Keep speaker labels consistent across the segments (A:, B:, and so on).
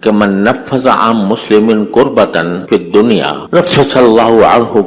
A: کہ من نفذ عن مسلم قربتن فی الدنیا نفذ اللہ عنہ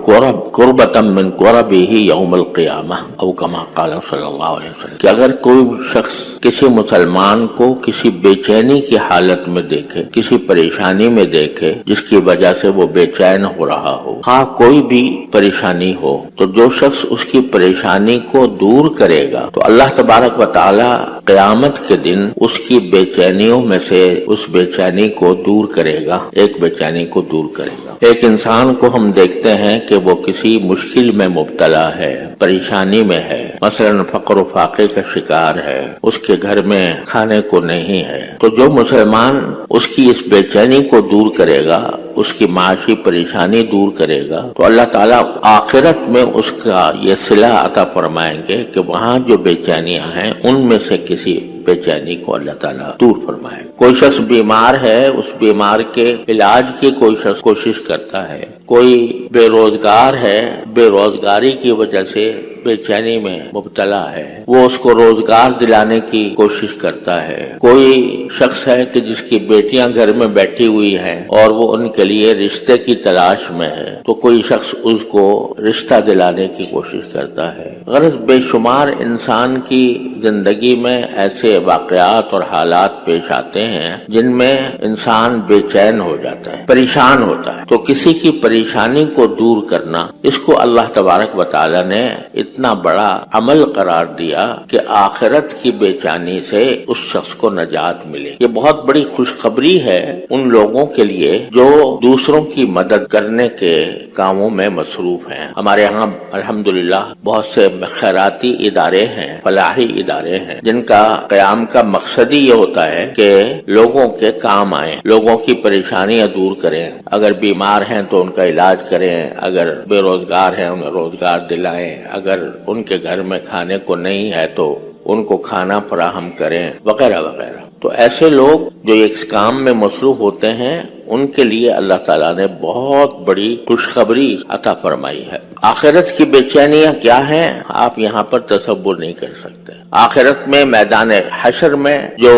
A: قربتن من قربہ یوم القیامہ او کما قال صلی اللہ علیہ وسلم، کہ اگر کوئی شخص کسی مسلمان کو کسی بے چینی کی حالت میں دیکھے، کسی پریشانی میں دیکھے جس کی وجہ سے وہ بے چین ہو رہا ہو، ہاں کوئی بھی پریشانی ہو، تو جو شخص اس کی پریشانی کو دور کرے گا تو اللہ تبارک و تعالی قیامت کے دن اس کی بے چینیوں میں سے اس بے چینی کو دور کرے گا، ایک بے چینی کو دور کرے گا۔ ایک انسان کو ہم دیکھتے ہیں کہ وہ کسی مشکل میں مبتلا ہے، پریشانی میں ہے، مثلا فقر و فاقے کا شکار ہے، اس کے گھر میں کھانے کو نہیں ہے، تو جو مسلمان اس کی اس بے چینی کو دور کرے گا، اس کی معاشی پریشانی دور کرے گا، تو اللہ تعالیٰ آخرت میں اس کا یہ صلہ عطا فرمائیں گے کہ وہاں جو بے چینیاں ہیں ان میں سے کسی بے چینی کو اللہ تعالیٰ دور فرمائے۔ کوئی شخص بیمار ہے، اس بیمار کے علاج کی کوئی شخص کوشش کرتا ہے، کوئی بے روزگار ہے، بے روزگاری کی وجہ سے بے چینی میں مبتلا ہے، وہ اس کو روزگار دلانے کی کوشش کرتا ہے۔ کوئی شخص ہے کہ جس کی بیٹیاں گھر میں بیٹھی ہوئی ہیں اور وہ ان کے لیے رشتے کی تلاش میں ہے، تو کوئی شخص اس کو رشتہ دلانے کی کوشش کرتا ہے۔ غرض بے شمار انسان کی زندگی میں ایسے واقعات اور حالات پیش آتے ہیں جن میں انسان بے چین ہو جاتا ہے، پریشان ہوتا ہے، تو کسی کی پریشانی کو دور کرنا، اس کو اللہ تبارک و تعالی نے اتنا بڑا عمل قرار دیا کہ آخرت کی بے چینی سے اس شخص کو نجات ملے۔ یہ بہت بڑی خوشخبری ہے ان لوگوں کے لیے جو دوسروں کی مدد کرنے کے کاموں میں مصروف ہیں۔ ہمارے ہاں الحمدللہ بہت سے خیراتی ادارے ہیں، فلاحی ادارے ہیں، جن کا قیام کا مقصد ہی یہ ہوتا ہے کہ لوگوں کے کام آئیں، لوگوں کی پریشانیاں دور کریں، اگر بیمار ہیں تو ان کا علاج کریں، اگر بے روزگار ہیں انہیں روزگار دلائیں، اگر ان کے گھر میں کھانے کو نہیں ہے تو ان کو کھانا فراہم کریں، وغیرہ وغیرہ۔ تو ایسے لوگ جو اس کام میں مصروف ہوتے ہیں ان کے لیے اللہ تعالیٰ نے بہت بڑی خوشخبری عطا فرمائی ہے۔ آخرت کی بے چینیاں کیا ہیں آپ یہاں پر تصور نہیں کر سکتے۔ آخرت میں میدان حشر میں جو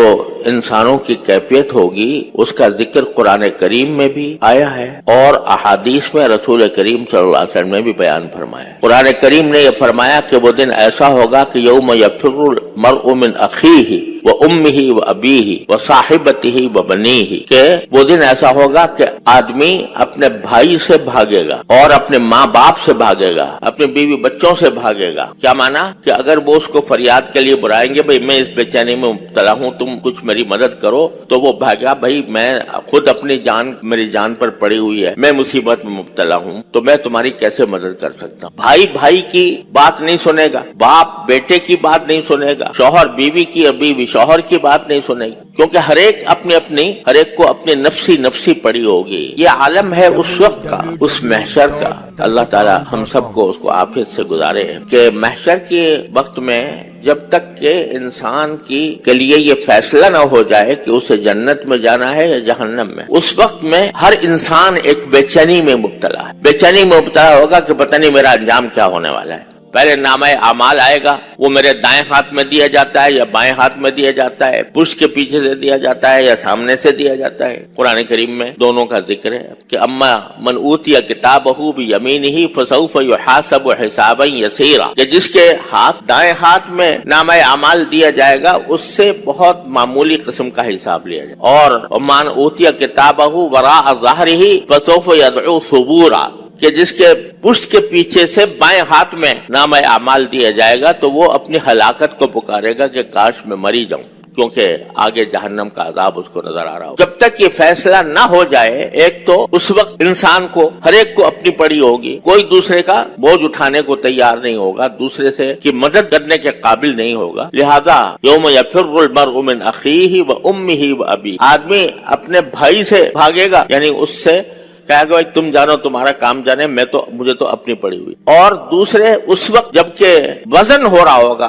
A: انسانوں کی کیفیت ہوگی اس کا ذکر قرآن کریم میں بھی آیا ہے اور احادیث میں رسول کریم صلی اللہ علیہ وسلم نے بھی بیان فرمایا۔ قرآن کریم نے یہ فرمایا کہ وہ دن ایسا ہوگا کہ یوم یفر المرء من اخیہ وامہ وابیہ وصاحبتہ وبنیہ، کہ وہ دن ایسا ہوگا کہ آدمی اپنے بھائی سے بھاگے گا اور اپنے ماں باپ سے بھاگے گا، اپنے بیوی بچوں سے بھاگے گا۔ کیا مانا کہ اگر وہ اس کو فریاد کے لیے بلائیں گے، بھئی میں اس بے چینی میں مبتلا ہوں، تم کچھ میری مدد کرو، تو وہ بھاگا، بھئی میں خود اپنی جان میری جان پر پڑی ہوئی ہے، میں مصیبت میں مبتلا ہوں، تو میں تمہاری کیسے مدد کر سکتا ہوں۔ بھائی بھائی کی بات نہیں سنے گا، باپ بیٹے کی بات نہیں سنے گا، شوہر بیوی کی اور بیوی شوہر کی بات نہیں سنے گی، کیونکہ ہر ایک ہر ایک کو اپنی نفسی پڑی ہوگی۔ یہ عالم ہے اس وقت کا، اس محشر کا۔ اللہ تعالی ہم سب کو اس کو عافیت سے گزارے کہ محشر کے وقت میں جب تک کہ انسان کے لیے یہ فیصلہ نہ ہو جائے کہ اسے جنت میں جانا ہے یا جہنم میں، اس وقت میں ہر انسان ایک بے چینی میں مبتلا ہے، بے چینی میں مبتلا ہوگا کہ پتہ نہیں میرا انجام کیا ہونے والا ہے۔ پہلے نامہ اعمال آئے گا، وہ میرے دائیں ہاتھ میں دیا جاتا ہے یا بائیں ہاتھ میں دیا جاتا ہے، پشت کے پیچھے سے دیا جاتا ہے یا سامنے سے دیا جاتا ہے۔ قرآن کریم میں دونوں کا ذکر ہے کہ اما من اوتی کتابہ بیمینہ فسوف یحاسب حسابا یسیرا، کہ جس کے دائیں ہاتھ میں نامہ اعمال دیا جائے گا اس سے بہت معمولی قسم کا حساب لیا جائے گا، اور من اوتی کتابہ وراء ظہرہ فسوف یدعو ثبورا، کہ جس کے پشت کے پیچھے سے بائیں ہاتھ میں نامہ اعمال دیا جائے گا تو وہ اپنی ہلاکت کو پکارے گا کہ کاش میں مری جاؤں، کیونکہ آگے جہنم کا عذاب اس کو نظر آ رہا ہو۔ جب تک یہ فیصلہ نہ ہو جائے، ایک تو اس وقت انسان کو ہر ایک کو اپنی پڑی ہوگی، کوئی دوسرے کا بوجھ اٹھانے کو تیار نہیں ہوگا، دوسرے سے کی مدد کرنے کے قابل نہیں ہوگا۔ لہذا یوم یفر المرء من اخیہ وامہ وابیہ، آدمی اپنے بھائی سے بھاگے گا، یعنی اس سے کہا کہ بھائی تم جانو تمہارا کام جانے, مجھے تو اپنی پڑی ہوئی. اور دوسرے اس وقت جبکہ وزن ہو رہا ہوگا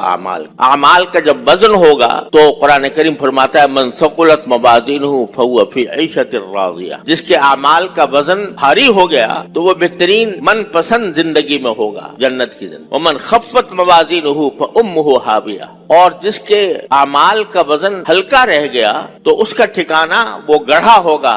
A: اعمال کا جب وزن ہوگا تو قرآن کریم فرماتا ہے من ثقلت موازینہ فہو فی عیشۃ راضیہ, جس کے اعمال کا وزن بھاری ہو گیا تو وہ بہترین من پسند زندگی میں ہوگا, جنت کی زندگی. ومن خفت موازینہ فامہ ہاویہ, اور جس کے اعمال کا وزن ہلکا رہ گیا تو اس کا ٹھکانہ وہ گڑھا ہوگا,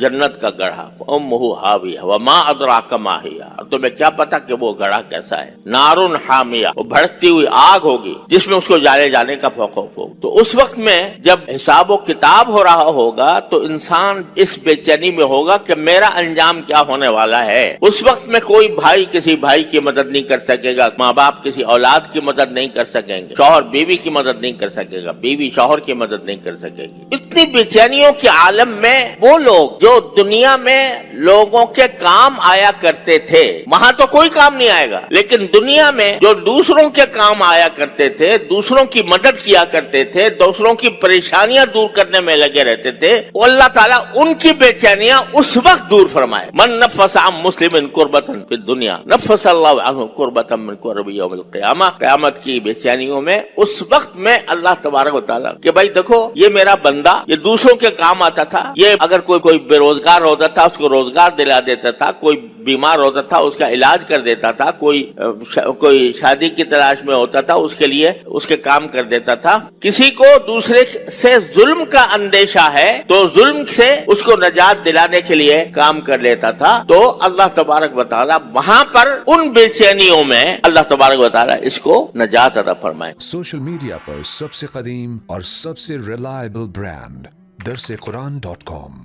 A: جنت کا گڑھا. امہ ہاویہ وما ادراک ما ہی, اور تمہیں کیا پتا کہ وہ گڑھا کیسا ہے. نارن حامیہ, وہ بھڑکتی ہوئی آگ ہوگی جس میں اس کو جالے جانے کا خوف ہوگا. تو اس وقت میں جب حساب و کتاب ہو رہا ہوگا تو انسان اس بے چینی میں ہوگا کہ میرا انجام کیا ہونے والا ہے. اس وقت میں کوئی بھائی کسی بھائی کی مدد نہیں کر سکے گا, ماں باپ کسی اولاد کی مدد نہیں کر سکیں گے, شوہر بیوی کی مدد نہیں کر سکے گا, بیوی شوہر کی مدد نہیں کر سکے گی. اتنی بے چینیوں کے عالم میں وہ لوگ جو دنیا میں لوگوں کے کام آیا کرتے تھے, وہاں تو کوئی کام نہیں آئے گا, لیکن دنیا میں جو دوسروں کے کام آیا کرتے تھے, دوسروں کی مدد کیا کرتے تھے, دوسروں کی پریشانیاں دور کرنے میں لگے رہتے تھے, وہ اللہ تعالیٰ ان کی بے چینیاں اس وقت دور فرمائے. من نفس عن مسلم کربۃ فی الدنیا نفس اللہ عنہ کربۃ من کرب یوم القیامہ, قیامت کی بے چینیوں میں اس وقت میں اللہ تبارک و تعالیٰ کہ بھائی دیکھو یہ میرا بندہ یہ دوسروں کے کام آتا تھا, یہ اگر کوئی بے روزگار ہوتا تھا اس کو روزگار دلا دیتا تھا, کوئی بیمار ہوتا تھا اس کا علاج کر دیتا تھا, کوئی شادی کی تلاش میں ہوتا تھا اس کے لیے اس کے کام کر دیتا تھا. کسی کو دوسرے سے ظلم کا اندیشہ ہے تو ظلم سے اس کو نجات دلانے کے لیے کام کر لیتا تھا. تو اللہ تبارک و تعالیٰ وہاں پر ان بے چینیوں میں اللہ تبارک و تعالیٰ اس کو نجات عطا فرمائے.
B: سوشل میڈیا پر سب سے قدیم اور سب سے ریلائبل برانڈ درسقرآن.com